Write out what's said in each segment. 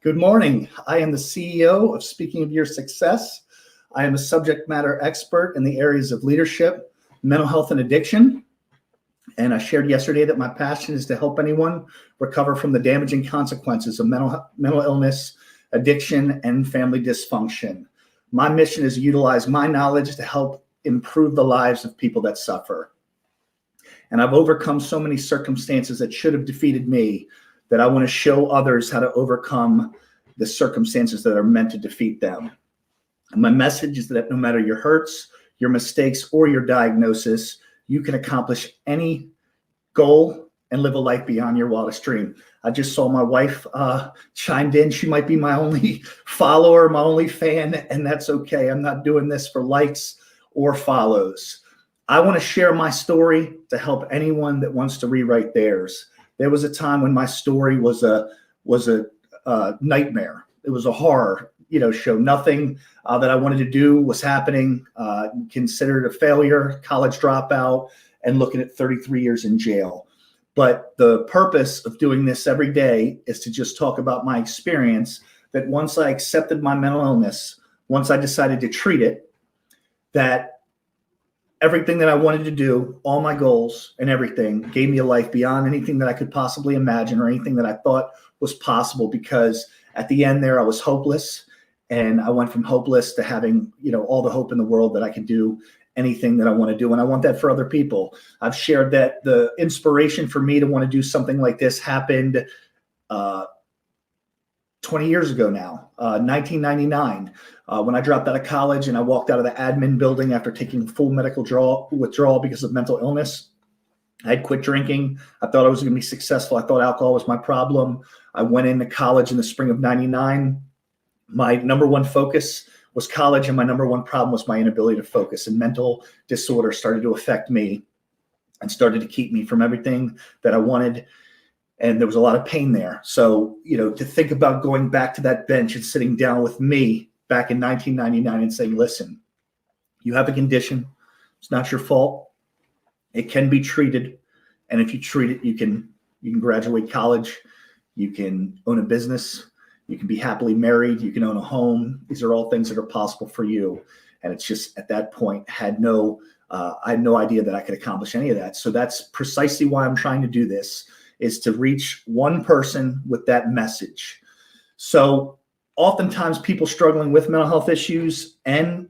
Good morning. I am the CEO of Speaking of Your Success. I am a subject matter expert in the areas of leadership, mental health, and addiction. And I shared yesterday that my passion is to help anyone recover from the damaging consequences of mental illness, addiction, and family dysfunction. My mission is to utilize my knowledge to help improve the lives of people that suffer. And I've overcome so many circumstances that should have defeated me that I want to show others how to overcome the circumstances that are meant to defeat them. And my message is that no matter your hurts, your mistakes, or your diagnosis, you can accomplish any goal and live a life beyond your wildest dream. I just saw my wife chimed in. She might be my only follower, my only fan, and that's okay. I'm not doing this for likes or follows. I want to share my story to help anyone that wants to rewrite theirs. There was a time when my story was a nightmare. It was a horror, show. Nothing that I wanted to do was happening. Considered a failure, college dropout, and looking at 33 years in jail. But the purpose of doing this every day is to just talk about my experience, that once I accepted my mental illness, once I decided to treat it, that everything that I wanted to do, all my goals and everything, gave me a life beyond anything that I could possibly imagine or anything that I thought was possible. Because at the end there, I was hopeless, and I went from hopeless to having, all the hope in the world that I could do anything that I want to do. And I want that for other people. I've shared that the inspiration for me to want to do something like this happened 20 years ago now, 1999, when I dropped out of college and I walked out of the admin building after taking full medical withdrawal because of mental illness. I had quit drinking. I thought I was going to be successful. I thought alcohol was my problem. I went into college in the spring of 99. My number one focus was college, and my number one problem was my inability to focus, and mental disorder started to affect me and started to keep me from everything that I wanted. And there was a lot of pain there. So, to think about going back to that bench and sitting down with me back in 1999 and saying, listen, you have a condition. It's not your fault. It can be treated. And if you treat it, you can graduate college. You can own a business. You can be happily married. You can own a home. These are all things that are possible for you. And it's just at that point I had no idea that I could accomplish any of that. So that's precisely why I'm trying to do this, is to reach one person with that message. So oftentimes people struggling with mental health issues and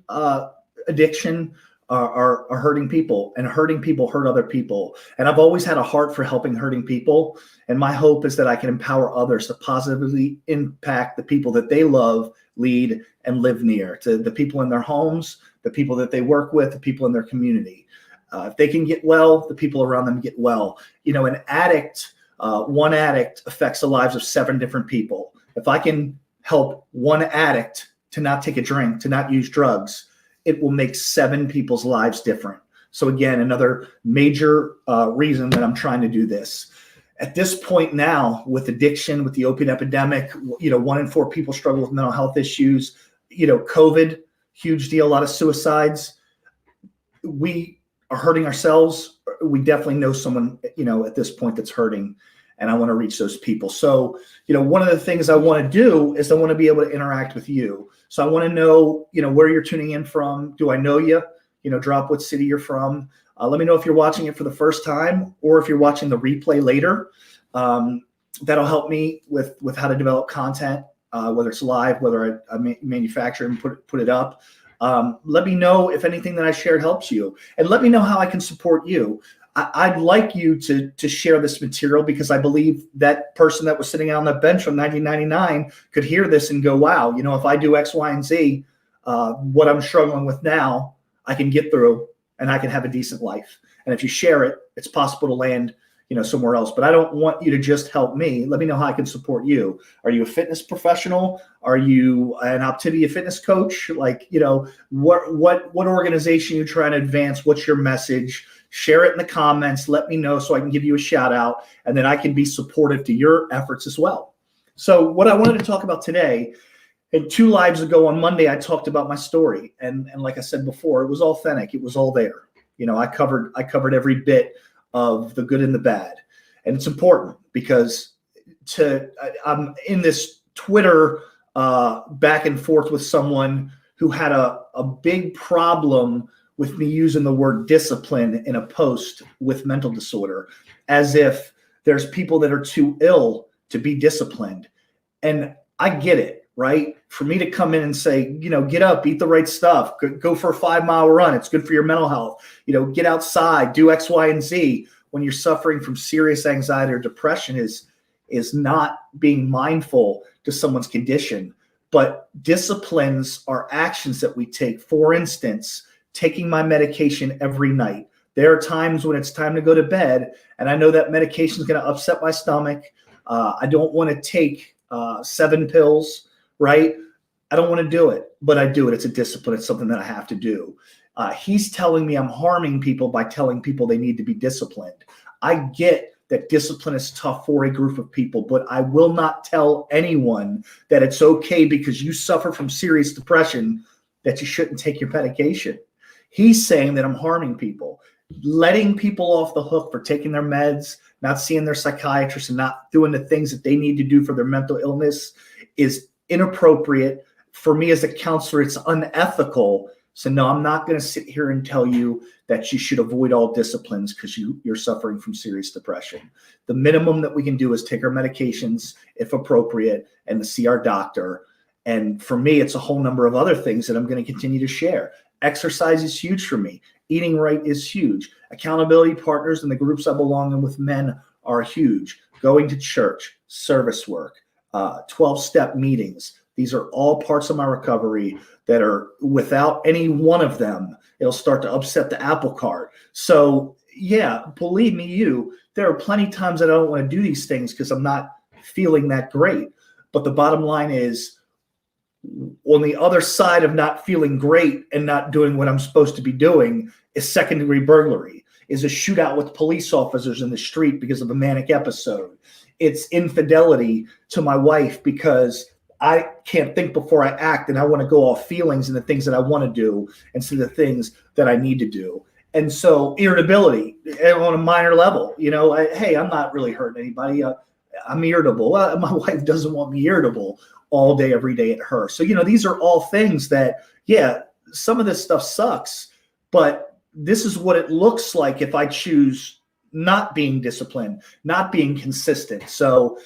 addiction are hurting people, and hurting people hurt other people. And I've always had a heart for helping hurting people. And my hope is that I can empower others to positively impact the people that they love, lead, and live near, to the people in their homes, the people that they work with, the people in their community. If they can get well, the people around them get well. An addict, one addict affects the lives of 7 different people. If I can help one addict to not take a drink, to not use drugs, it will make 7 people's lives different. So again, another major reason that I'm trying to do this. At this point now, with addiction, with the opiate epidemic, 1 in 4 people struggle with mental health issues. COVID, huge deal, a lot of suicides. We are hurting ourselves. We definitely know someone, at this point that's hurting, and I want to reach those people. So, one of the things I want to do is I want to be able to interact with you. So I want to know, where you're tuning in from. Do I know you? Drop what city you're from. Let me know if you're watching it for the first time or if you're watching the replay later. That'll help me with how to develop content, whether it's live, whether I manufacture and put it up. Let me know if anything that I shared helps you, and let me know how I can support you. I'd like you to share this material, because I believe that person that was sitting on the bench from 1999 could hear this and go, wow, if I do X, Y, and Z, what I'm struggling with now, I can get through and I can have a decent life. And if you share it, it's possible to land, somewhere else. But I don't want you to just help me. Let me know how I can support you. Are you a fitness professional? Are you an Optivia fitness coach? What organization you're trying to advance? What's your message? Share it in the comments. Let me know so I can give you a shout out, and then I can be supportive to your efforts as well. So what I wanted to talk about today, and 2 lives ago on Monday, I talked about my story. And like I said before, it was authentic. It was all there. I covered every bit of the good and the bad. And it's important because I'm in this Twitter back and forth with someone who had a big problem with me using the word discipline in a post with mental disorder, as if there's people that are too ill to be disciplined. And I get it, right? For me to come in and say, get up, eat the right stuff, go for a 5-mile run. It's good for your mental health. Get outside, do X, Y, and Z. When you're suffering from serious anxiety or depression is not being mindful to someone's condition. But disciplines are actions that we take. For instance, taking my medication every night. There are times when it's time to go to bed, and I know that medication is going to upset my stomach. I don't want to take 7 pills, right? I don't want to do it, but I do it. It's a discipline. It's something that I have to do. He's telling me I'm harming people by telling people they need to be disciplined. I get that discipline is tough for a group of people, but I will not tell anyone that it's okay because you suffer from serious depression that you shouldn't take your medication. He's saying that I'm harming people, letting people off the hook for taking their meds, not seeing their psychiatrist, and not doing the things that they need to do for their mental illness is inappropriate. For me as a counselor, it's unethical. So no, I'm not going to sit here and tell you that you should avoid all disciplines because you're suffering from serious depression. The minimum that we can do is take our medications, if appropriate, and to see our doctor. And for me, it's a whole number of other things that I'm going to continue to share. Exercise is huge for me. Eating right is huge. Accountability partners and the groups I belong in with men are huge. Going to church, service work, 12-step meetings. These are all parts of my recovery that are, without any one of them, it'll start to upset the apple cart. So yeah, believe me, there are plenty of times that I don't want to do these things because I'm not feeling that great. But the bottom line is, on the other side of not feeling great and not doing what I'm supposed to be doing is second-degree burglary, is a shootout with police officers in the street because of a manic episode. It's infidelity to my wife because I can't think before I act and I want to go off feelings and the things that I want to do instead of the things that I need to do. And so irritability on a minor level, hey, I'm not really hurting anybody. I'm irritable. My wife doesn't want me irritable all day, every day at her. So, these are all things that, some of this stuff sucks, but this is what it looks like if I choose not being disciplined, not being consistent. So,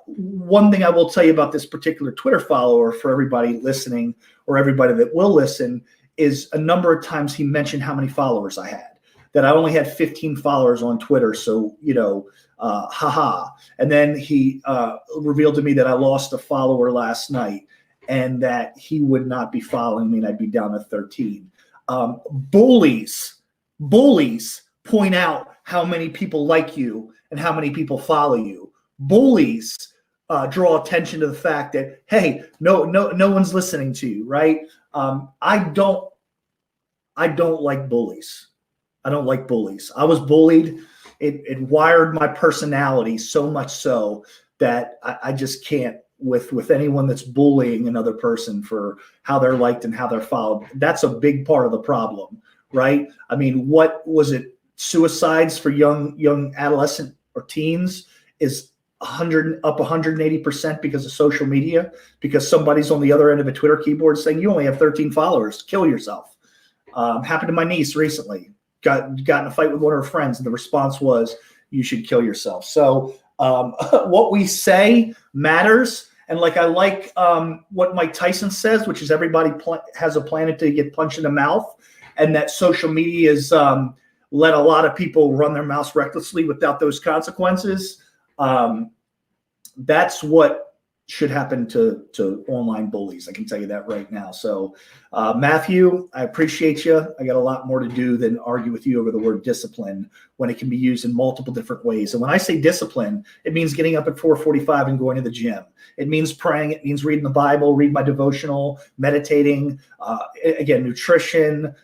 one thing I will tell you about this particular Twitter follower, for everybody listening or everybody that will listen, is a number of times he mentioned how many followers I had, that I only had 15 followers on Twitter. So, haha. And then he revealed to me that I lost a follower last night and that he would not be following me and I'd be down to 13. Bullies point out how many people like you and how many people follow you. Bullies draw attention to the fact that, hey, no one's listening to you, right? I don't like bullies. I don't like bullies. I was bullied. It wired my personality so much so that I just can't with anyone that's bullying another person for how they're liked and how they're followed. That's a big part of the problem, right? I mean, what was it? Suicides for young adolescent or teens is 180% because of social media, because somebody's on the other end of a Twitter keyboard saying you only have 13 followers, kill yourself. Happened to my niece recently. Got in a fight with one of her friends, and the response was, you should kill yourself. So what we say matters. And I like what Mike Tyson says, which is everybody has a planet to get punched in the mouth, and that social media has let a lot of people run their mouths recklessly without those consequences. That's what should happen to online bullies. I can tell you that right now. So Matthew, I appreciate you. I got a lot more to do than argue with you over the word discipline when it can be used in multiple different ways. And when I say discipline, it means getting up at 4:45 and going to the gym. It means praying. It means reading the Bible, read my devotional, meditating, again, nutrition,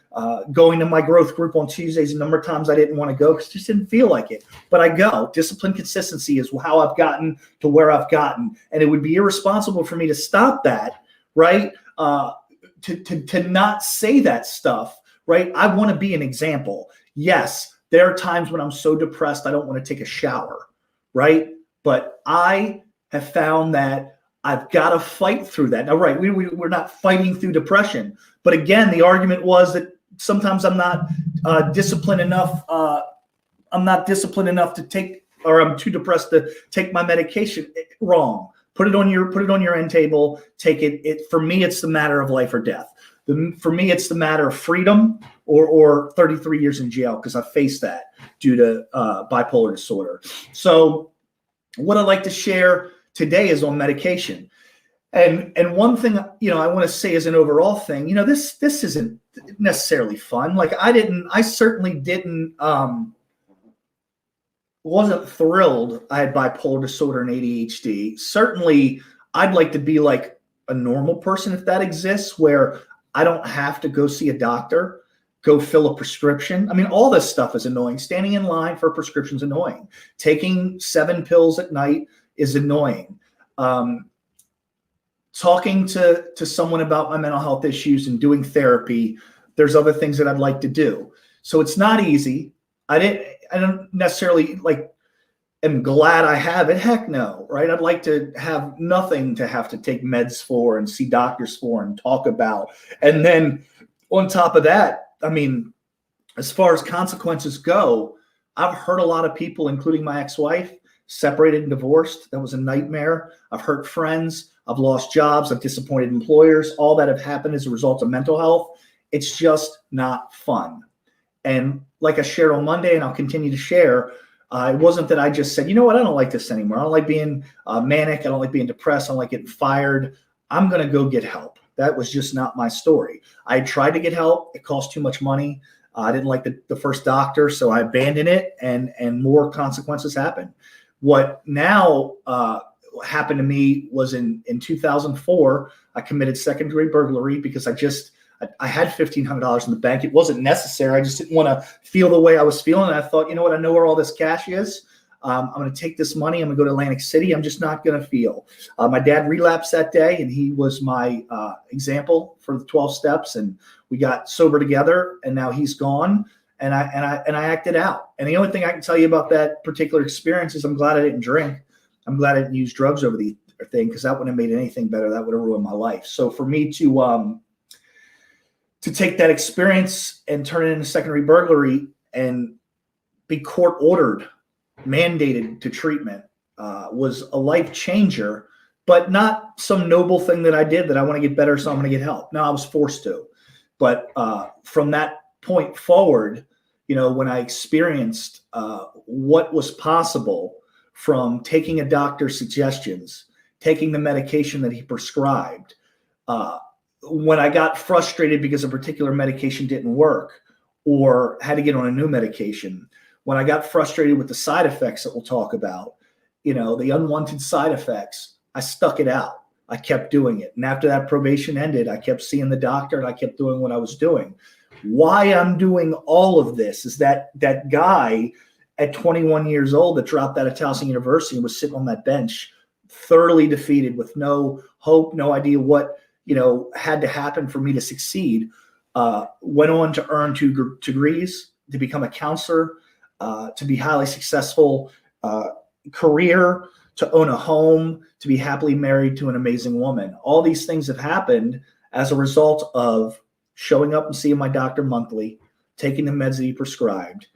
going to my growth group on Tuesdays. A number of times I didn't want to go because I just didn't feel like it. But I go. Discipline, consistency is how I've gotten to where I've gotten. And it would be irresponsible for me to stop that, right? To not say that stuff, right? I want to be an example. Yes, there are times when I'm so depressed I don't want to take a shower, right? But I have found that I've got to fight through that. Now, right, we're not fighting through depression. But again, the argument was that sometimes I'm not disciplined enough. I'm not disciplined enough to take, or I'm too depressed to take my medication. Wrong. Put it on your end table. Take it. For me, it's the matter of life or death. For me, it's the matter of freedom or 33 years in jail, because I faced that due to bipolar disorder. So what I'd like to share today is on medication. And one thing, I want to say as an overall thing, this isn't necessarily fun. Like I certainly didn't, wasn't thrilled I had bipolar disorder and ADHD. Certainly I'd like to be like a normal person, if that exists, where I don't have to go see a doctor, go fill a prescription. I mean, all this stuff is annoying. Standing in line for a prescription is annoying. Taking 7 pills at night is annoying. Talking to someone about my mental health issues and doing therapy, there's other things that I'd like to do. So it's not easy. I don't necessarily am glad I have it. Heck no, right? I'd like to have nothing to have to take meds for and see doctors for and talk about. And then on top of that, I mean, as far as consequences go, I've hurt a lot of people, including my ex-wife, separated and divorced. That was a nightmare. I've hurt friends. I've lost jobs. I've disappointed employers. All that have happened as a result of mental health. It's just not fun. And like I shared on Monday, and I'll continue to share, it wasn't that I just said, you know what, I don't like this anymore. I don't like being manic. I don't like being depressed. I don't like getting fired. I'm going to go get help. That was just not my story. I tried to get help. It cost too much money. I didn't like the first doctor, so I abandoned it, and more consequences happened. What now happened to me was in 2004, I committed second-degree burglary because I had $1,500 in the bank. It wasn't necessary. I just didn't want to feel the way I was feeling. And I thought, you know what? I know where all this cash is. I'm going to take this money. I'm going to go to Atlantic City. I'm just not going to feel. My dad relapsed that day, and he was my example for the 12 steps. And we got sober together, and now he's gone. And I acted out. And the only thing I can tell you about that particular experience is I'm glad I didn't drink. I'm glad I didn't use drugs over the thing, because that wouldn't have made anything better. That would have ruined my life. So for me to take that experience and turn it into secondary burglary and be court ordered, mandated to treatment, was a life changer, but not some noble thing that I did that I want to get better, so I'm going to get help. No, I was forced to. But from that point forward, when I experienced what was possible from taking a doctor's suggestions, taking the medication that he prescribed, when I got frustrated because a particular medication didn't work or had to get on a new medication, when I got frustrated with the side effects that we'll talk about, the unwanted side effects, I stuck it out. I kept doing it. And after that probation ended, I kept seeing the doctor and I kept doing what I was doing. Why I'm doing all of this is that guy at 21 years old that dropped out of Towson University and was sitting on that bench, thoroughly defeated with no hope, no idea what had to happen for me to succeed, went on to earn 2 degrees, to become a counselor, to be highly successful, career, to own a home, to be happily married to an amazing woman. All these things have happened as a result of showing up and seeing my doctor monthly, taking the meds that he prescribed,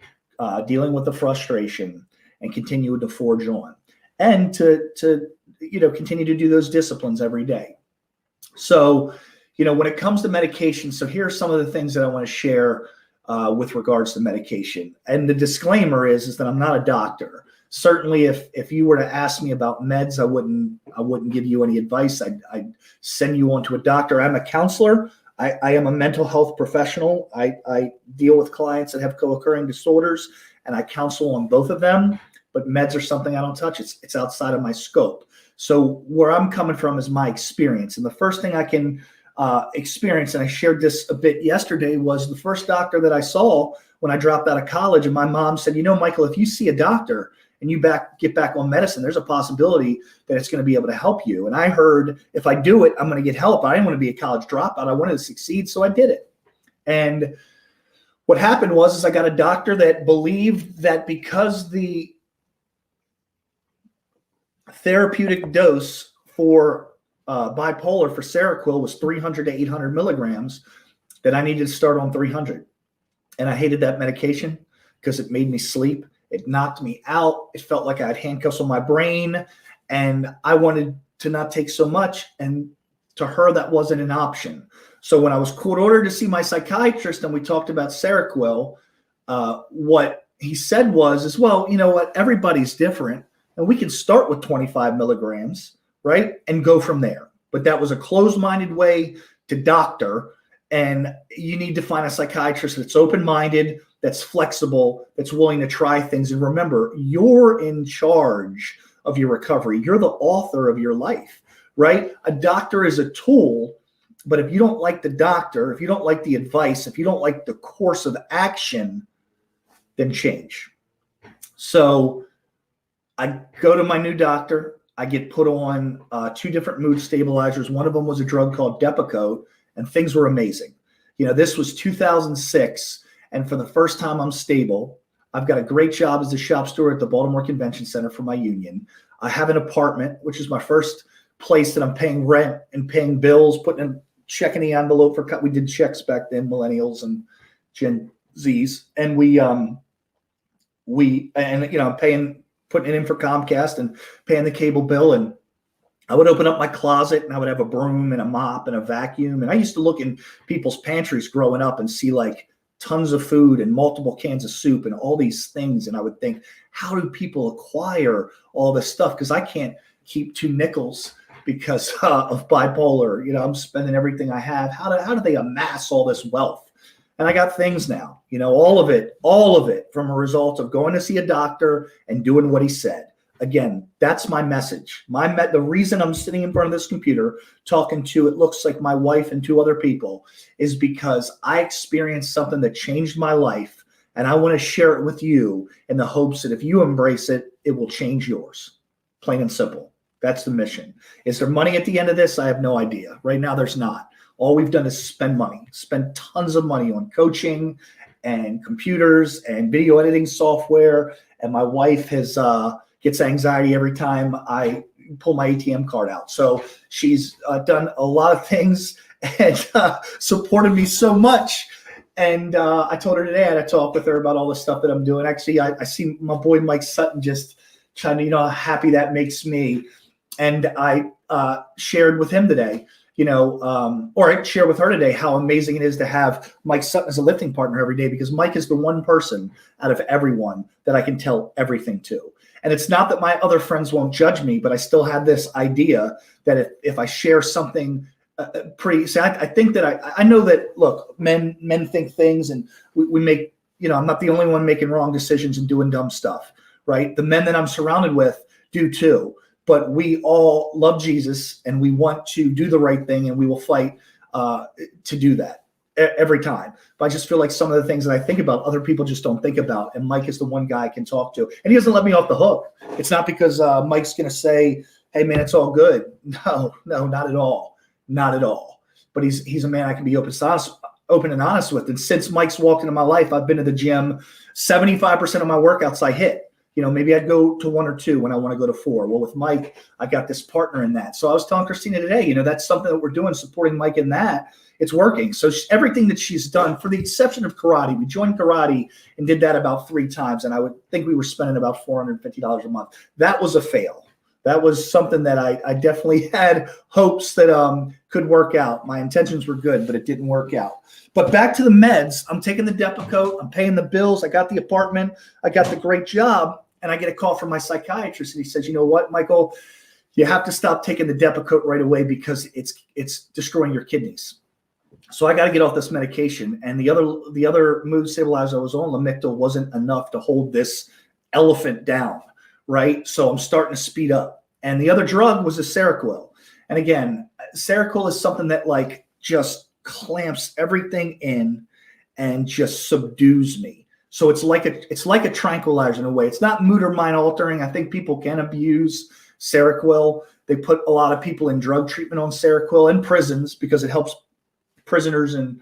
dealing with the frustration, and continuing to forge on, and to continue to do those disciplines every day. So, when it comes to medication, so here are some of the things that I want to share with regards to medication. And the disclaimer is that I'm not a doctor. Certainly, if you were to ask me about meds, I wouldn't give you any advice. I'd send you on to a doctor. I'm a counselor. I am a mental health professional. I deal with clients that have co-occurring disorders, and I counsel on both of them. But meds are something I don't touch. It's outside of my scope. So where I'm coming from is my experience. And the first thing I can experience, and I shared this a bit yesterday, was the first doctor that I saw when I dropped out of college. And my mom said, Michael, if you see a doctor and you get back on medicine, there's a possibility that it's going to be able to help you. And I heard, if I do it, I'm going to get help. I didn't want to be a college dropout. I wanted to succeed, so I did it. And what happened was I got a doctor that believed that because the therapeutic dose for bipolar for Seroquel was 300 to 800 milligrams, that I needed to start on 300. And I hated that medication because it made me sleep. It knocked me out. It felt like I had handcuffs on my brain, and I wanted to not take so much. And to her, that wasn't an option. So when I was court ordered to see my psychiatrist and we talked about Seroquel, what he said was, well, you know what? Everybody's different, and we can start with 25 milligrams, right, and go from there. But that was a closed-minded way to doctor, and you need to find a psychiatrist that's open-minded, that's flexible, that's willing to try things. And remember, you're in charge of your recovery. You're the author of your life, right? A doctor is a tool, but if you don't like the doctor, if you don't like the advice, if you don't like the course of action, then change. So I go to my new doctor. I get put on 2 different mood stabilizers. One of them was a drug called Depakote, and things were amazing. You know, this was 2006, and for the first time, I'm stable. I've got a great job as a shop steward at the Baltimore Convention Center for my union. I have an apartment, which is my first place that I'm paying rent and paying bills, putting a check in the envelope for cut. We did checks back then, millennials and Gen Zs, and putting it in for Comcast and paying the cable bill. And I would open up my closet and I would have a broom and a mop and a vacuum. And I used to look in people's pantries growing up and see like tons of food and multiple cans of soup and all these things. And I would think, how do people acquire all this stuff? Because I can't keep 2 nickels because of bipolar. You know, I'm spending everything I have. How do they amass all this wealth? And I got things now, you know, all of it from a result of going to see a doctor and doing what he said. Again, that's my message. The reason I'm sitting in front of this computer talking to, it looks like my wife and 2 other people, is because I experienced something that changed my life. And I want to share it with you in the hopes that if you embrace it, it will change yours. Plain and simple. That's the mission. Is there money at the end of this? I have no idea. Right now, there's not. All we've done is spend tons of money on coaching and computers and video editing software. And my wife gets anxiety every time I pull my ATM card out. So she's done a lot of things and supported me so much. And I told her today I had to talk with her about all the stuff that I'm doing. Actually, I see my boy Mike Sutton just trying to, how happy that makes me. And I shared with him today, or I share with her today how amazing it is to have Mike Sutton as a lifting partner every day, because Mike is the one person out of everyone that I can tell everything to. And it's not that my other friends won't judge me, but I still have this idea that if I share something I think that I know that, look, men think things, and we make, I'm not the only one making wrong decisions and doing dumb stuff, right? The men that I'm surrounded with do too. But we all love Jesus and we want to do the right thing, and we will fight to do that every time. But I just feel like some of the things that I think about, other people just don't think about. And Mike is the one guy I can talk to. And he doesn't let me off the hook. It's not because Mike's going to say, hey, man, it's all good. No, not at all. Not at all. But he's a man I can be open and honest with. And since Mike's walked into my life, I've been to the gym. 75% of my workouts I hit. Maybe I'd go to 1 or 2 when I want to go to 4. Well, with Mike, I got this partner in that. So I was telling Christina today, that's something that we're doing, supporting Mike in that. It's working. So everything that she's done, for the exception of karate, we joined karate and did that about 3 times. And I would think we were spending about $450 a month. That was a fail. That was something that I definitely had hopes that could work out. My intentions were good, but it didn't work out. But back to the meds. I'm taking the Depakote. I'm paying the bills. I got the apartment. I got the great job. And I get a call from my psychiatrist, and he says, you know what, Michael, you have to stop taking the Depakote right away because it's destroying your kidneys. So I got to get off this medication. And the other mood stabilizer I was on, Lamictal, wasn't enough to hold this elephant down, right? So I'm starting to speed up. And the other drug was a Seroquel. And again, Seroquel is something that just clamps everything in and just subdues me. So it's like a tranquilizer in a way. It's not mood or mind altering. I think people can abuse Seroquel. They put a lot of people in drug treatment on Seroquel in prisons because it helps prisoners and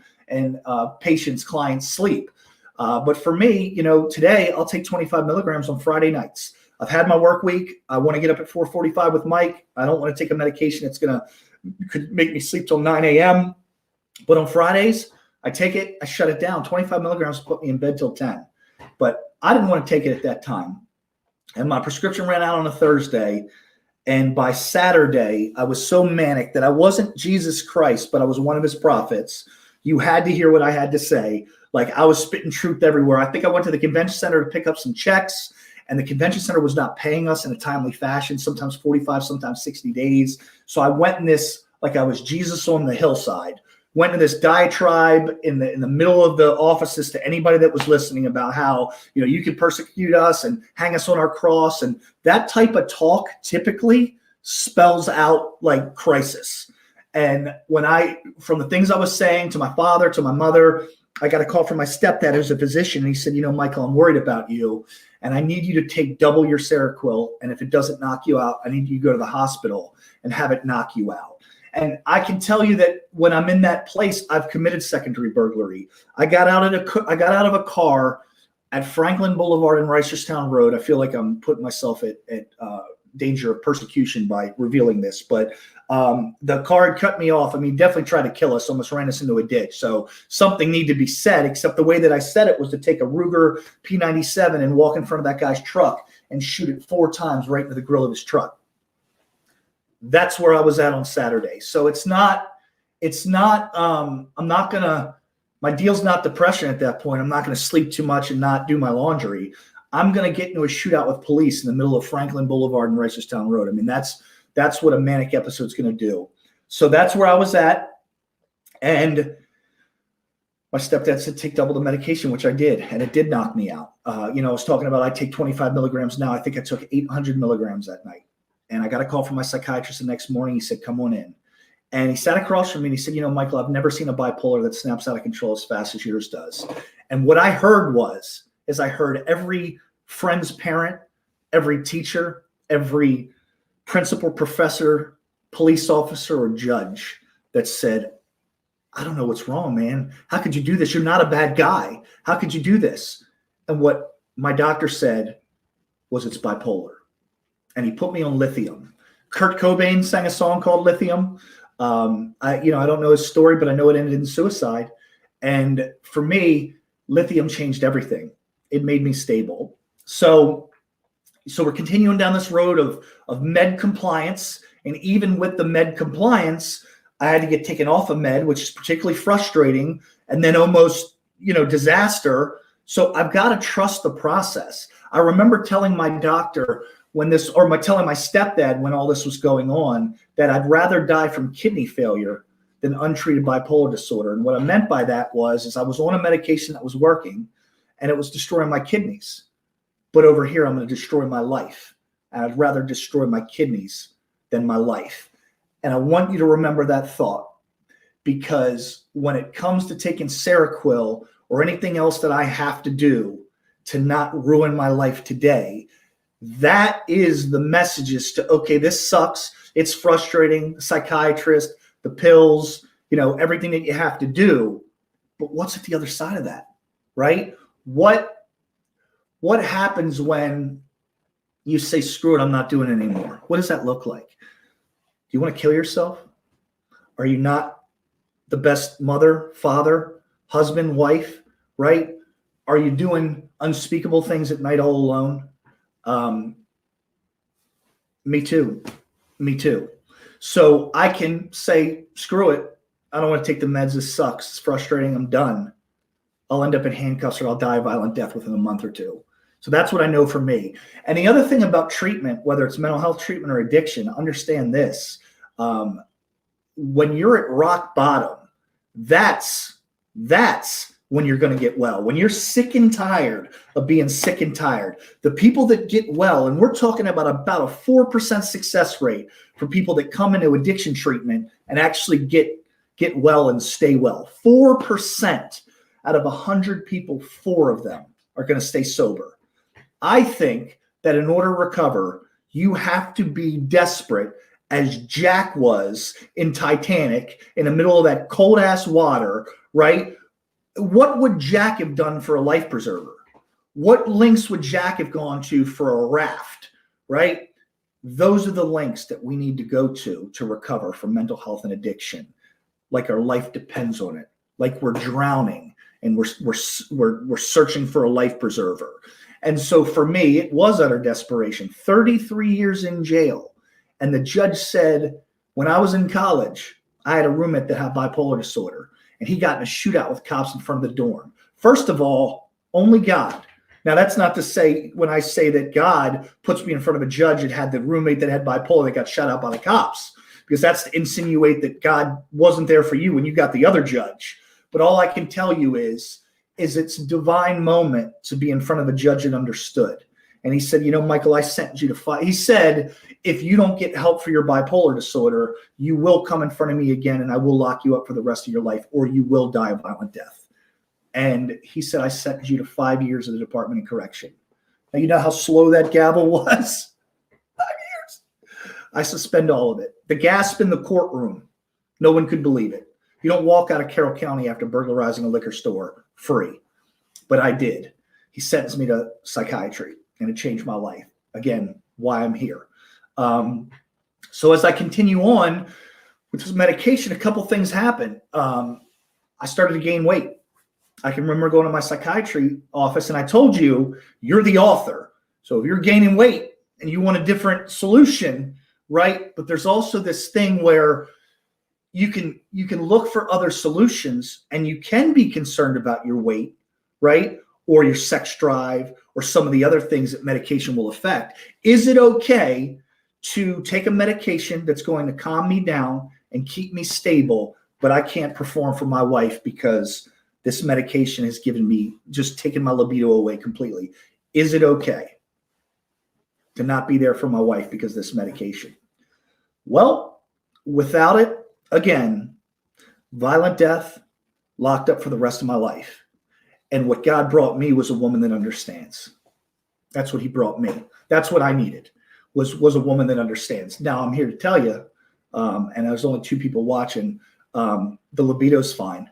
patients, clients sleep. But for me, today I'll take 25 milligrams on Friday nights. I've had my work week. I want to get up at 4:45 with Mike. I don't want to take a medication that's going to could make me sleep till 9 a.m. But on Fridays, I take it, I shut it down. 25 milligrams put me in bed till 10. But I didn't want to take it at that time. And my prescription ran out on a Thursday. And by Saturday, I was so manic that I wasn't Jesus Christ, but I was one of his prophets. You had to hear what I had to say. Like, I was spitting truth everywhere. I think I went to the convention center to pick up some checks, and the convention center was not paying us in a timely fashion, sometimes 45, sometimes 60 days. So I went in this, like I was Jesus on the hillside, went in this diatribe in the middle of the offices to anybody that was listening about how, you can persecute us and hang us on our cross. And that type of talk typically spells out like crisis. And from the things I was saying to my father, to my mother, I got a call from my stepdad, who's a physician. And he said, Michael, I'm worried about you. And I need you to take double your Seroquel. And if it doesn't knock you out, I need you to go to the hospital and have it knock you out. And I can tell you that when I'm in that place, I've committed secondary burglary. I got out of a car at Franklin Boulevard and Reisterstown Road. I feel like I'm putting myself at danger of persecution by revealing this, but the car had cut me off. I mean, definitely tried to kill us, almost ran us into a ditch. So something needed to be said, except the way that I said it was to take a Ruger P97 and walk in front of that guy's truck and shoot it 4 times right into the grill of his truck. That's where I was at on Saturday. So my deal's not depression at that point. I'm not going to sleep too much and not do my laundry. I'm going to get into a shootout with police in the middle of Franklin Boulevard and Reisterstown Road. I mean, that's what a manic episode's going to do. So that's where I was at. And my stepdad said, take double the medication, which I did. And it did knock me out. I was talking about, I take 25 milligrams now. I think I took 800 milligrams that night. And I got a call from my psychiatrist the next morning. He said, come on in. And he sat across from me and he said, Michael, I've never seen a bipolar that snaps out of control as fast as yours does. And what I heard is I heard every friend's parent, every teacher, every principal, professor, police officer, or judge that said, I don't know what's wrong, man. How could you do this? You're not a bad guy. How could you do this? And what my doctor said was, it's bipolar. And he put me on lithium. Kurt Cobain sang a song called Lithium. I don't know his story, but I know it ended in suicide. And for me, lithium changed everything. It made me stable. So we're continuing down this road of med compliance. And even with the med compliance, I had to get taken off of med, which is particularly frustrating, and then almost, disaster. So I've got to trust the process. I remember telling my doctor telling my stepdad when all this was going on that I'd rather die from kidney failure than untreated bipolar disorder. And what I meant by that is I was on a medication that was working and it was destroying my kidneys. But over here, I'm going to destroy my life. And I'd rather destroy my kidneys than my life. And I want you to remember that thought, because when it comes to taking Seroquel or anything else that I have to do to not ruin my life today, that is the messages to, okay, this sucks. It's frustrating. The psychiatrist, the pills, everything that you have to do. But what's at the other side of that, right? What happens when you say, screw it, I'm not doing it anymore? What does that look like? Do you want to kill yourself? Are you not the best mother, father, husband, wife, right? Are you doing unspeakable things at night all alone? Me too. So I can say, screw it. I don't want to take the meds. This sucks. It's frustrating. I'm done. I'll end up in handcuffs or I'll die a violent death within a month or two. So that's what I know for me. And the other thing about treatment, whether it's mental health treatment or addiction, understand this. When you're at rock bottom, that's when you're going to get well. When you're sick and tired of being sick and tired, the people that get well, and we're talking about a 4% success rate for people that come into addiction treatment and actually get well and stay well. 4% out of 100 people, 4 of them are going to stay sober. I think that in order to recover, you have to be desperate, as Jack was in Titanic, in the middle of that cold ass water, right? What would Jack have done for a life preserver? What lengths would Jack have gone to for a raft, right? Those are the lengths that we need to go to recover from mental health and addiction. Like our life depends on it. Like we're drowning and we're searching for a life preserver. And so for me, it was utter desperation. 33 years in jail. And the judge said, when I was in college, I had a roommate that had bipolar disorder, and he got in a shootout with cops in front of the dorm. First of all, only God. Now, that's not to say when I say that God puts me in front of a judge that had the roommate that had bipolar that got shot out by the cops, because that's to insinuate that God wasn't there for you when you got the other judge. But all I can tell you is it's a divine moment to be in front of a judge that understood. And he said, Michael, I sent you to fight. He said, if you don't get help for your bipolar disorder, you will come in front of me again and I will lock you up for the rest of your life, or you will die a violent death. And he said, I sentenced you to 5 years in the Department of Correction. Now, you know how slow that gavel was? 5 years. I suspend all of it. The gasp in the courtroom, no one could believe it. You don't walk out of Carroll County after burglarizing a liquor store free. But I did. He sentenced me to psychiatry, and it changed my life. Again, why I'm here. So as I continue on with this medication, a couple things happened. I started to gain weight. I can remember going to my psychiatry office, and I told you, you're the author. So if you're gaining weight and you want a different solution, right? But there's also this thing where you can look for other solutions, and you can be concerned about your weight, right? Or your sex drive, or some of the other things that medication will affect. Is it okay to take a medication that's going to calm me down and keep me stable, but I can't perform for my wife because this medication has just taken my libido away completely? Is it okay to not be there for my wife because of this medication? Well, without it, again, violent death, locked up for the rest of my life. And what God brought me was a woman that understands. That's what he brought me. That's what I needed, was a woman that understands. Now I'm here to tell you, and there's only 2 people watching, the libido's fine.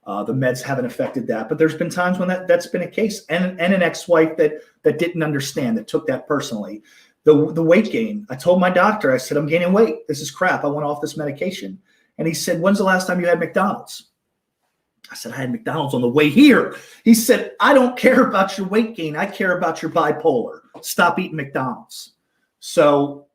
The meds haven't affected that, but there's been times when that's been a case, and an ex-wife that didn't understand, that took that personally. The weight gain, I told my doctor, I said, I'm gaining weight. This is crap. I went off this medication. And he said, when's the last time you had McDonald's? I said, I had McDonald's on the way here. He said, I don't care about your weight gain. I care about your bipolar. Stop eating McDonald's. So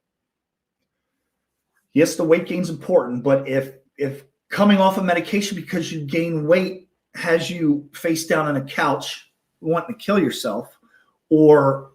yes, the weight gain's important, but if coming off of medication because you gain weight has you face down on a couch wanting to kill yourself, or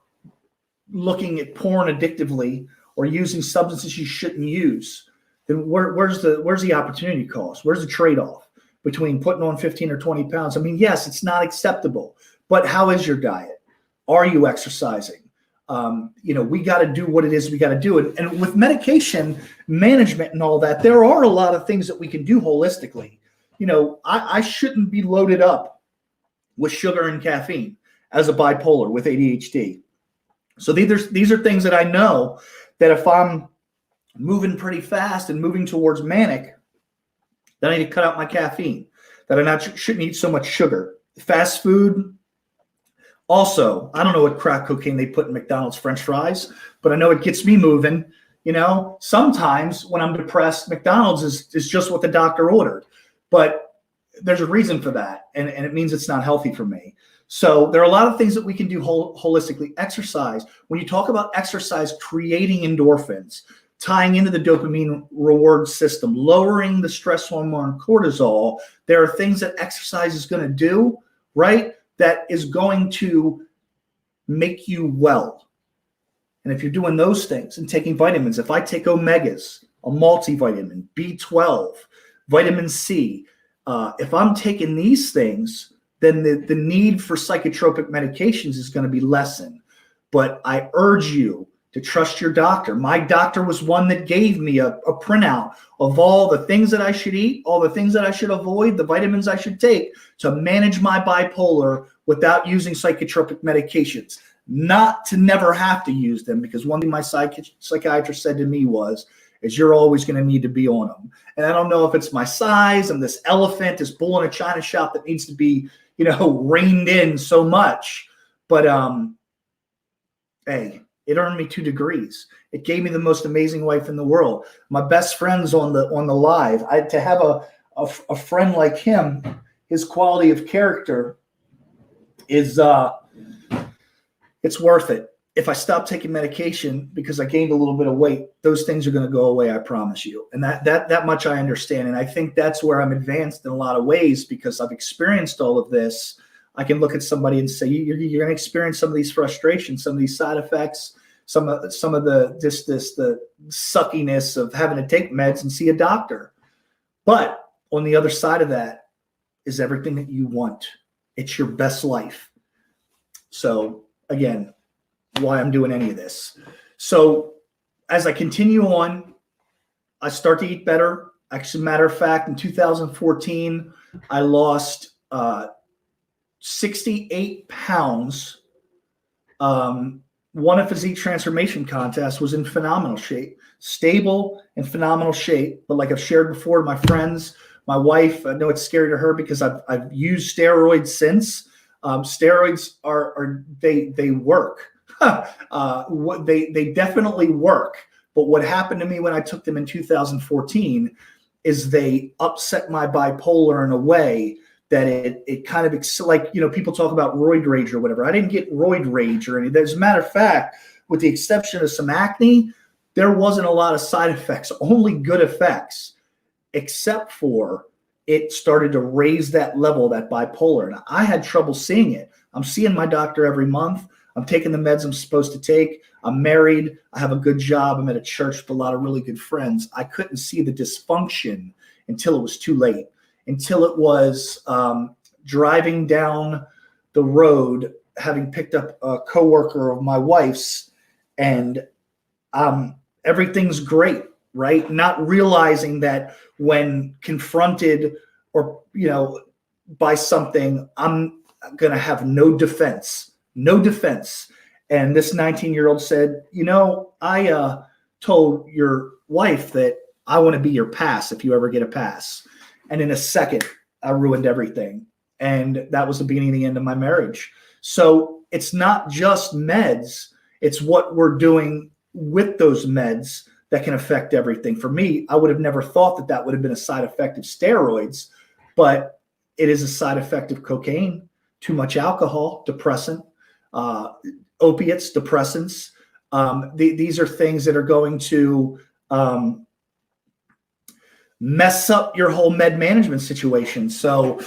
looking at porn addictively, or using substances you shouldn't use, then where's the opportunity cost? Where's the trade-off between putting on 15 or 20 pounds? I mean, yes, it's not acceptable, but how is your diet? Are you exercising? We got to do what it is we got to do. And with medication management and all that, there are a lot of things that we can do holistically. I shouldn't be loaded up with sugar and caffeine as a bipolar with ADHD. So these are things that I know that if I'm moving pretty fast and moving towards manic, that I need to cut out my caffeine, that I shouldn't eat so much sugar. Fast food. Also, I don't know what crack cocaine they put in McDonald's French fries, but I know it gets me moving. Sometimes when I'm depressed, McDonald's is just what the doctor ordered, but there's a reason for that. And it means it's not healthy for me. So there are a lot of things that we can do holistically. Exercise. When you talk about exercise, creating endorphins, tying into the dopamine reward system, lowering the stress hormone cortisol, there are things that exercise is going to do, right? That is going to make you well. And if you're doing those things and taking vitamins, if I take omegas, a multivitamin, B12, vitamin C, if I'm taking these things, then the need for psychotropic medications is going to be lessened. But I urge you to trust your doctor. My doctor was one that gave me a printout of all the things that I should eat, all the things that I should avoid, the vitamins I should take to manage my bipolar without using psychotropic medications. Not to never have to use them, because one thing my psychiatrist said to me is you're always going to need to be on them. And I don't know if it's my size. I'm this elephant, this bull in a china shop that needs to be, reined in so much. But hey, It earned me 2 degrees. It gave me the most amazing wife in the world. My best friends on the live. To have a friend like him, his quality of character is it's worth it. If I stop taking medication because I gained a little bit of weight, those things are going to go away, I promise you. And that much I understand. And I think that's where I'm advanced in a lot of ways, because I've experienced all of this. I can look at somebody and say, you're going to experience some of these frustrations, some of these side effects, some of the suckiness of having to take meds and see a doctor. But on the other side of that is everything that you want. It's your best life. So again, why I'm doing any of this. So as I continue on, I start to eat better. Actually, matter of fact, in 2014, I lost 68 pounds. Won a physique transformation contest, was in phenomenal shape, stable and phenomenal shape. But like I've shared before, my friends, my wife, I know it's scary to her because I've used steroids since. Steroids they work. They definitely work. But what happened to me when I took them in 2014 is they upset my bipolar in a way that it kind of, like, people talk about roid rage or whatever. I didn't get roid rage or anything. As a matter of fact, with the exception of some acne, there wasn't a lot of side effects, only good effects, except for it started to raise that level, that bipolar. And I had trouble seeing it. I'm seeing my doctor every month. I'm taking the meds I'm supposed to take. I'm married. I have a good job. I'm at a church with a lot of really good friends. I couldn't see the dysfunction until it was too late, until it was driving down the road, having picked up a coworker of my wife's, and everything's great, right? Not realizing that when confronted or, by something, I'm going to have no defense. And this 19-year-old said, I told your wife that I want to be your pass if you ever get a pass. And in a second, I ruined everything. And that was the beginning of the end of my marriage. So it's not just meds. It's what we're doing with those meds that can affect everything. For me, I would have never thought that would have been a side effect of steroids, but it is a side effect of cocaine, too much alcohol, depressant, opiates, depressants. These are things that are going to mess up your whole med management situation. So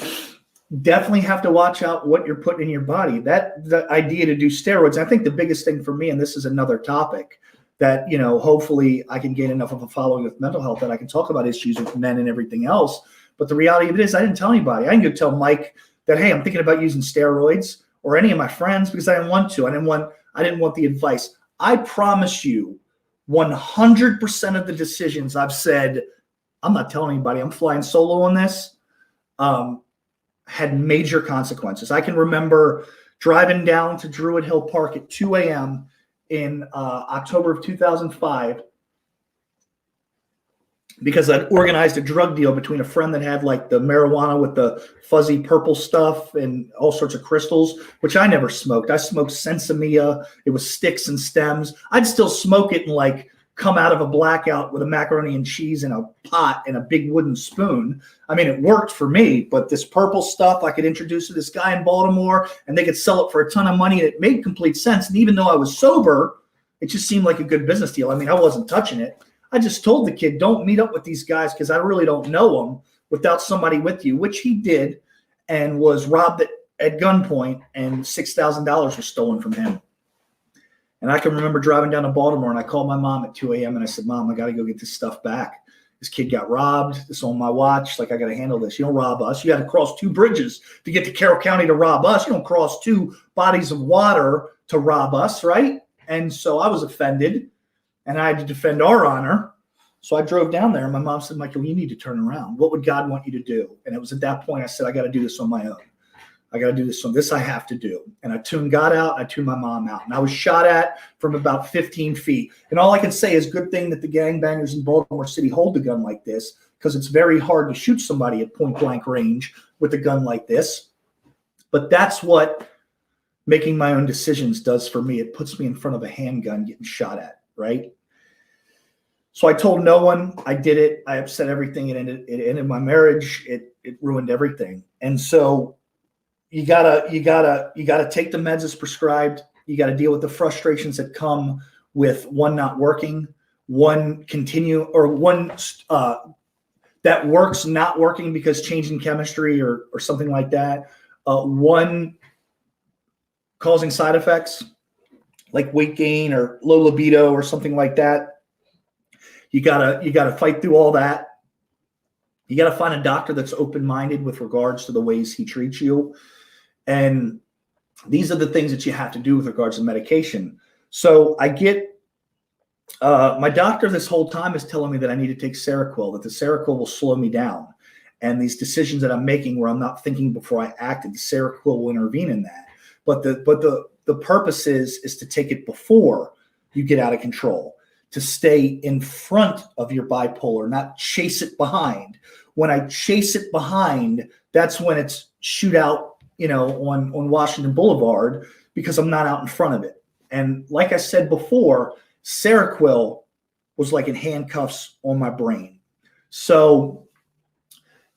definitely have to watch out what you're putting in your body. The idea to do steroids, I think the biggest thing for me, and this is another topic that, hopefully I can gain enough of a following with mental health that I can talk about issues with men and everything else. But the reality of it is I didn't tell anybody. I didn't go tell Mike that, hey, I'm thinking about using steroids, or any of my friends, because I didn't want to. I didn't want the advice. I promise you 100% of the decisions I've said, I'm not telling anybody, I'm flying solo on this, had major consequences. I can remember driving down to Druid Hill Park at 2 a.m. in October of 2005 because I'd organized a drug deal between a friend that had like the marijuana with the fuzzy purple stuff and all sorts of crystals, which I never smoked. I smoked Sensimilla. It was sticks and stems. I'd still smoke it and like come out of a blackout with a macaroni and cheese in a pot and a big wooden spoon. I mean, it worked for me, but this purple stuff I could introduce to this guy in Baltimore and they could sell it for a ton of money, and it made complete sense. And even though I was sober, it just seemed like a good business deal. I mean, I wasn't touching it. I just told the kid, don't meet up with these guys because I really don't know them without somebody with you, which he did, and was robbed at gunpoint, and $6,000 was stolen from him. And I can remember driving down to Baltimore, and I called my mom at 2 a.m. and I said, Mom, I got to go get this stuff back. This kid got robbed. This is on my watch. Like, I got to handle this. You don't rob us. You got to cross 2 bridges to get to Carroll County to rob us. You don't cross 2 bodies of water to rob us, right? And so I was offended, and I had to defend our honor. So I drove down there, and my mom said, Michael, you need to turn around. What would God want you to do? And it was at that point I said, I got to do this on my own. I got to do this. So this I have to do. And I tuned God out. I tuned my mom out. And I was shot at from about 15 feet. And all I can say is good thing that the gangbangers in Baltimore City hold a gun like this, because it's very hard to shoot somebody at point blank range with a gun like this. But that's what making my own decisions does for me. It puts me in front of a handgun getting shot at, right? So I told no one. I did it. I upset everything. It ended my marriage. It ruined everything. And so you gotta take the meds as prescribed. You got to deal with the frustrations that come with one not working, one continue, or one that works not working because changing chemistry or something like that. One causing side effects like weight gain or low libido or something like that. You gotta fight through all that. You gotta find a doctor that's open-minded with regards to the ways he treats you. And these are the things that you have to do with regards to medication. So I get my doctor this whole time is telling me that I need to take Seroquel, that the Seroquel will slow me down. And these decisions that I'm making where I'm not thinking before I acted, the Seroquel will intervene in that. But the purpose is to take it before you get out of control, to stay in front of your bipolar, not chase it behind. When I chase it behind, that's when it's shootout, on Washington Boulevard, because I'm not out in front of it. And like I said before, Seroquel was like in handcuffs on my brain. So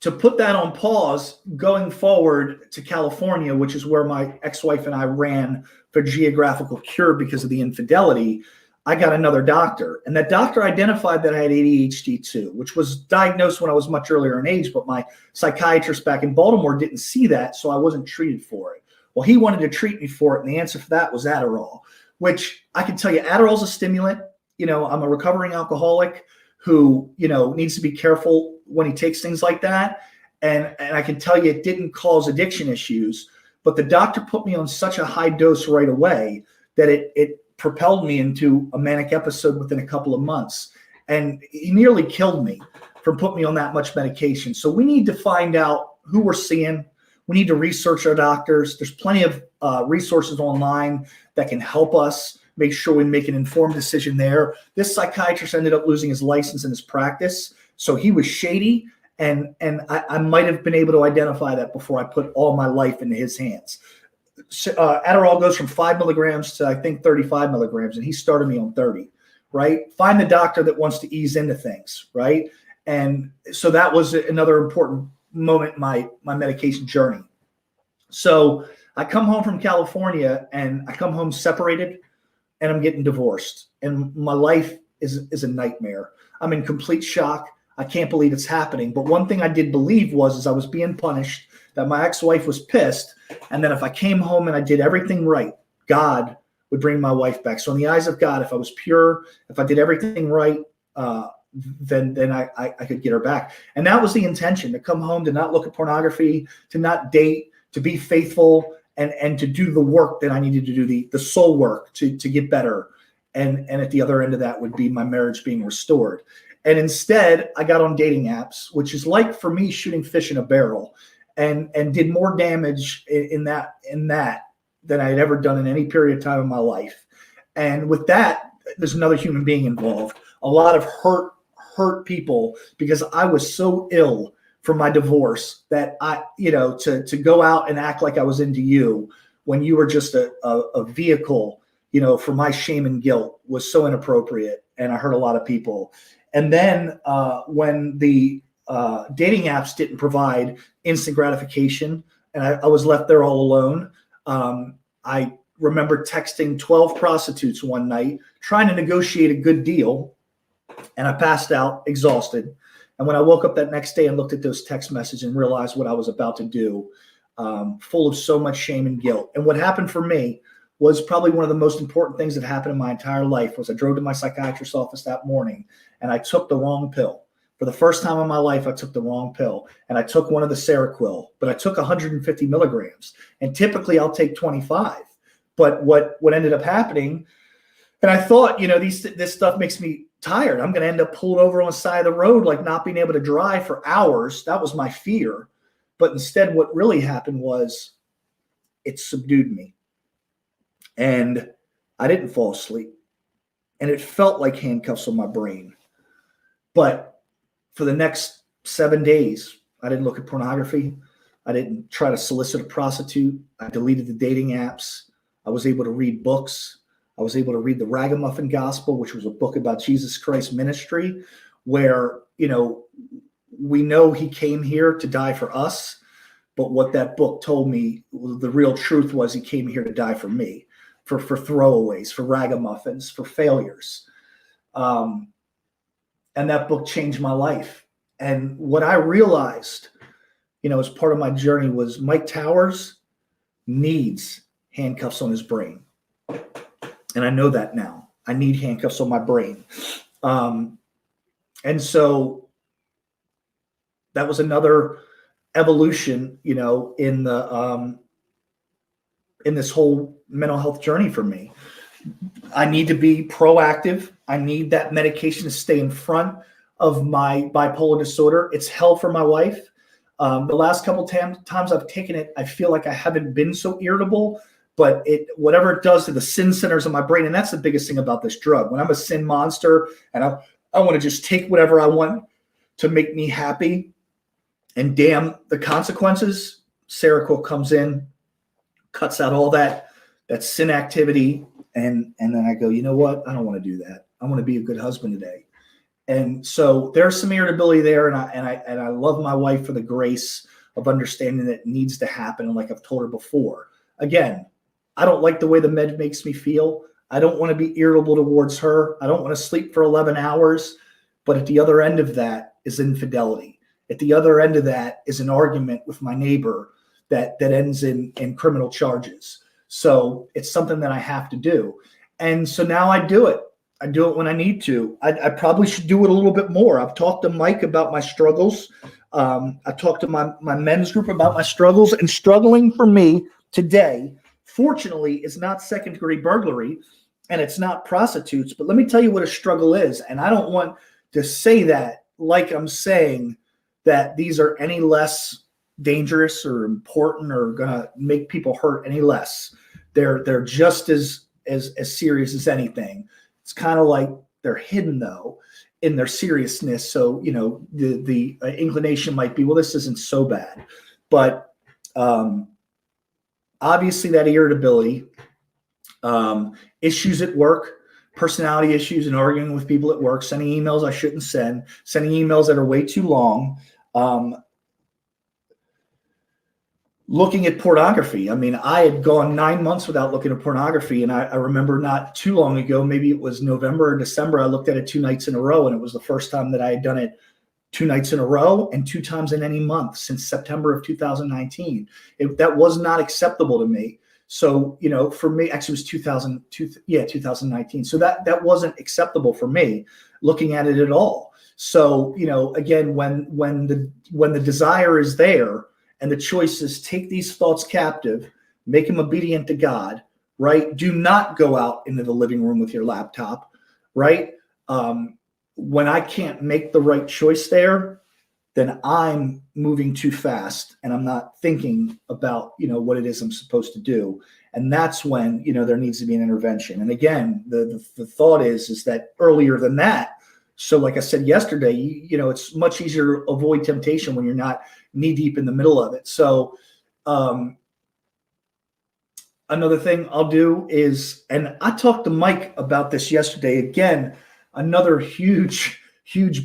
to put that on pause, going forward to California, which is where my ex-wife and I ran for geographical cure because of the infidelity, I got another doctor. And that doctor identified that I had ADHD too, which was diagnosed when I was much earlier in age, but my psychiatrist back in Baltimore didn't see that, so I wasn't treated for it. Well, he wanted to treat me for it, and the answer for that was Adderall, which I can tell you, Adderall's a stimulant. I'm a recovering alcoholic who, needs to be careful when he takes things like that. And I can tell you it didn't cause addiction issues, but the doctor put me on such a high dose right away that it propelled me into a manic episode within a couple of months. And he nearly killed me from putting me on that much medication. So we need to find out who we're seeing. We need to research our doctors. There's plenty of resources online that can help us make sure we make an informed decision there. This psychiatrist ended up losing his license and his practice. So he was shady. And I might have been able to identify that before I put all my life into his hands. Adderall goes from 5 milligrams to, I think, 35 milligrams, and he started me on 30, right? Find the doctor that wants to ease into things, right? And so that was another important moment in my medication journey. So I come home from California, and I come home separated, and I'm getting divorced. And my life is a nightmare. I'm in complete shock. I can't believe it's happening. But one thing I did believe was I was being punished, that my ex-wife was pissed, and that if I came home and I did everything right, God would bring my wife back. So in the eyes of God, if I was pure, if I did everything right, then I could get her back. And that was the intention, to come home, to not look at pornography, to not date, to be faithful, and to do the work that I needed to do, the soul work to get better. And at the other end of that would be my marriage being restored. And instead, I got on dating apps, which is like, for me, shooting fish in a barrel, and did more damage in that than I had ever done in any period of time in my life. And with that, there's another human being involved. A lot of hurt people, because I was so ill from my divorce that to go out and act like I was into you when you were just a vehicle, for my shame and guilt, was so inappropriate. And I hurt a lot of people. And then when the dating apps didn't provide instant gratification, and I was left there all alone, I remember texting 12 prostitutes one night, trying to negotiate a good deal, and I passed out exhausted. And when I woke up that next day and looked at those text messages and realized what I was about to do, full of so much shame and guilt. And what happened for me was probably one of the most important things that happened in my entire life. Was I drove to my psychiatrist's office that morning, and I took the wrong pill. For the first time in my life, I took the wrong pill, and I took one of the Seroquel, but I took 150 milligrams, and typically I'll take 25. But what ended up happening, and I thought, this stuff makes me tired. I'm going to end up pulled over on the side of the road, like not being able to drive for hours. That was my fear. But instead, what really happened was it subdued me. And I didn't fall asleep. And it felt like handcuffs on my brain. But for the next 7 days, I didn't look at pornography. I didn't try to solicit a prostitute. I deleted the dating apps. I was able to read books. I was able to read the Ragamuffin Gospel, which was a book about Jesus Christ's ministry, where, we know he came here to die for us. But what that book told me, the real truth was he came here to die for me, for throwaways, for ragamuffins, for failures. And that book changed my life. And what I realized, as part of my journey was Mike Towers needs handcuffs on his brain. And I know that now. I need handcuffs on my brain. And so that was another evolution, in this whole mental health journey for me. I need to be proactive. I need that medication to stay in front of my bipolar disorder. It's hell for my wife. The last couple times I've taken it, I feel like I haven't been so irritable, but whatever it does to the sin centers of my brain, and that's the biggest thing about this drug. When I'm a sin monster and I want to just take whatever I want to make me happy, and damn the consequences, Seroquel comes in, cuts out all that sin activity, and then I go, you know what? I don't want to do that. I want to be a good husband today. And so there's some irritability there, and I love my wife for the grace of understanding that it needs to happen. And like I've told her before, again, I don't like the way the med makes me feel. I don't want to be irritable towards her. I don't want to sleep for 11 hours. But at the other end of that is infidelity. At the other end of that is an argument with my neighbor that ends in criminal charges. So it's something that I have to do. And so now I do it. I do it when I need to. I probably should do it a little bit more. I've talked to Mike about my struggles. I talked to my men's group about my struggles. And struggling for me today, fortunately, is not second-degree burglary and it's not prostitutes. But let me tell you what a struggle is. And I don't want to say that like I'm saying that these are any less dangerous or important or gonna make people hurt any less. They're just as serious as anything. It's kind of like they're hidden though in their seriousness. So the inclination might be, well, this isn't so bad, but obviously that irritability, issues at work, personality issues, and arguing with people at work, sending emails I shouldn't send, sending emails that are way too long. Looking at pornography. I mean, I had gone 9 months without looking at pornography. And I remember not too long ago, maybe it was November or December, I looked at it 2 nights in a row. And it was the first time that I had done it 2 nights in a row and 2 times in any month since September of 2019. That was not acceptable to me. So, for me, actually it was 2019. So that wasn't acceptable for me looking at it at all. So, again, when the desire is there, and the choice is take these thoughts captive, make them obedient to God, right? Do not go out into the living room with your laptop, right? When I can't make the right choice there, then I'm moving too fast and I'm not thinking about, what it is I'm supposed to do. And that's when, there needs to be an intervention. And again, the thought is that earlier than that, so like I said yesterday, it's much easier to avoid temptation when you're not knee deep in the middle of it. So another thing I'll do is, and I talked to Mike about this yesterday, again, another huge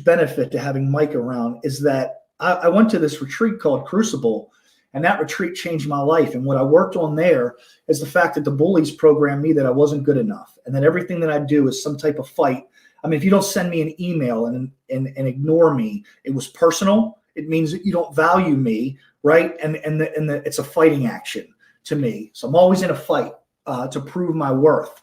benefit to having Mike around is that I went to this retreat called Crucible, and that retreat changed my life. And what I worked on there is the fact that the bullies programmed me that I wasn't good enough, and that everything that I do is some type of fight. I mean, if you don't send me an email and ignore me, it was personal. It means that you don't value me, right? And it's a fighting action to me. So I'm always in a fight to prove my worth.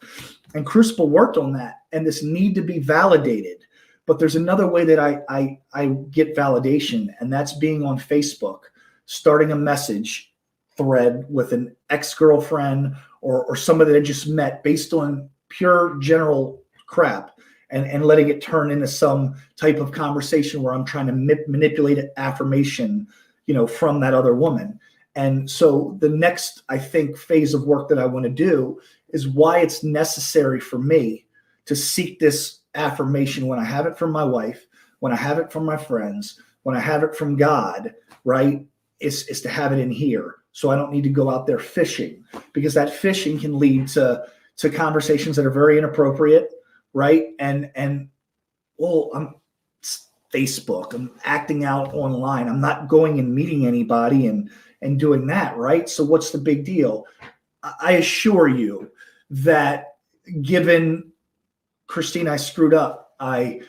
And Crucible worked on that, and this need to be validated. But there's another way that I get validation, and that's being on Facebook, starting a message thread with an ex-girlfriend or somebody that I just met based on pure general crap. And letting it turn into some type of conversation where I'm trying to manipulate affirmation, from that other woman. And so the next, I think, phase of work that I want to do is why it's necessary for me to seek this affirmation when I have it from my wife, when I have it from my friends, when I have it from God, right? Is to have it in here so I don't need to go out there fishing, because that fishing can lead to conversations that are very inappropriate, right? And well, it's Facebook, I'm acting out online, I'm not going and meeting anybody and doing that, right? So what's the big deal? I assure you that, given Christine, I screwed up. I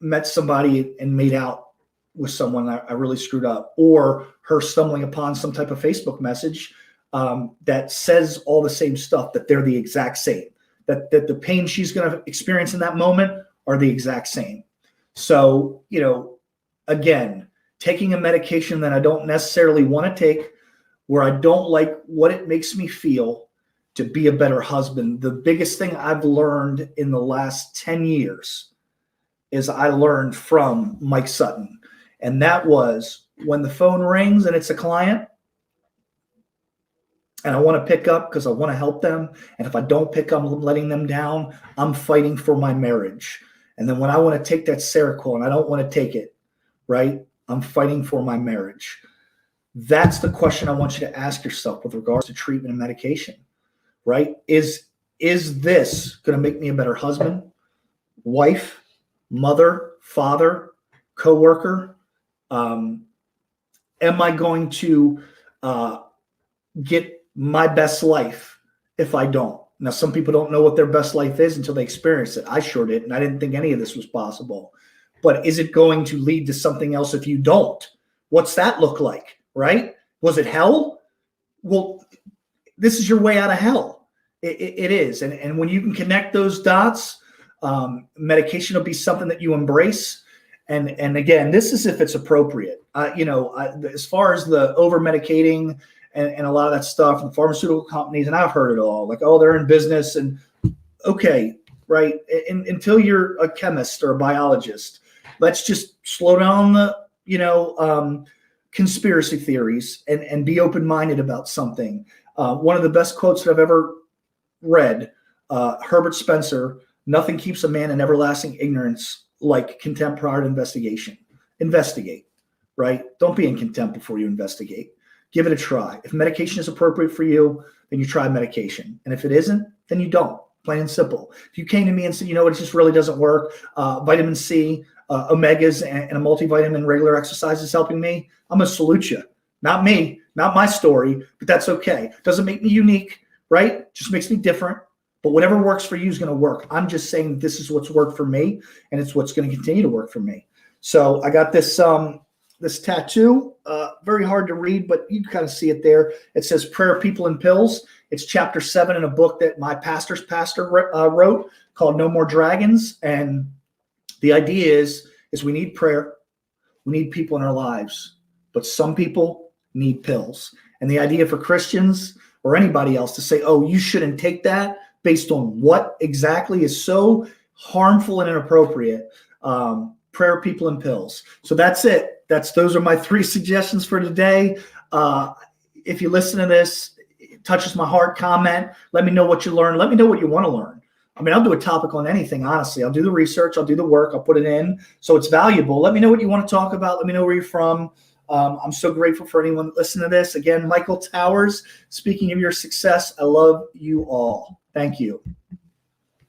met somebody and made out with someone. I really screwed up. Or her stumbling upon some type of Facebook message that says all the same stuff, that they're the exact same, that the pain she's going to experience in that moment are the exact same. So, again, taking a medication that I don't necessarily want to take, where I don't like what it makes me feel, to be a better husband. The biggest thing I've learned in the last 10 years is I learned from Mike Sutton. And that was, when the phone rings and it's a client and I want to pick up because I want to help them, and if I don't pick up, I'm letting them down, I'm fighting for my marriage. And then when I want to take that Seroquel and I don't want to take it, right, I'm fighting for my marriage. That's the question I want you to ask yourself with regards to treatment and medication, right? Is this going to make me a better husband, wife, mother, father, coworker? Am I going to get my best life if I don't? Now, some people don't know what their best life is until they experience it. I sure did, and I didn't think any of this was possible. But is it going to lead to something else if you don't? What's that look like, right? Was it hell? Well, this is your way out of hell. It is. And when you can connect those dots, medication will be something that you embrace. And again, this is if it's appropriate. As far as the over-medicating and a lot of that stuff, and the pharmaceutical companies, and I've heard it all, like, oh, they're in business, and okay, right? Until you're a chemist or a biologist, let's just slow down the, conspiracy theories and be open-minded about something. One of the best quotes that I've ever read, Herbert Spencer: "Nothing keeps a man in everlasting ignorance like contempt prior to investigation." Investigate, right? Don't be in contempt before you investigate. Give it a try. If medication is appropriate for you, then you try medication. And if it isn't, then you don't. Plain and simple. If you came to me and said, it just really doesn't work, vitamin C, omegas, and a multivitamin, regular exercise is helping me, I'm going to salute you. Not me, not my story, but that's okay. Doesn't make me unique, right? Just makes me different. But whatever works for you is going to work. I'm just saying this is what's worked for me, and it's what's going to continue to work for me. So I got this this tattoo, very hard to read, but you can kind of see it there. It says "Prayer, People, and Pills." It's chapter 7 in a book that my pastor's pastor wrote called "No More Dragons." And the idea is we need prayer. We need people in our lives, but some people need pills. And the idea for Christians or anybody else to say, oh, you shouldn't take that based on what exactly is so harmful and inappropriate. Prayer, people, and pills. So that's it. Those are my 3 suggestions for today. If you listen to this, it touches my heart, comment. Let me know what you learned. Let me know what you want to learn. I mean, I'll do a topic on anything, honestly. I'll do the research. I'll do the work. I'll put it in so it's valuable. Let me know what you want to talk about. Let me know where you're from. I'm so grateful for anyone listening to this. Again, Michael Towers, speaking of your success, I love you all. Thank you.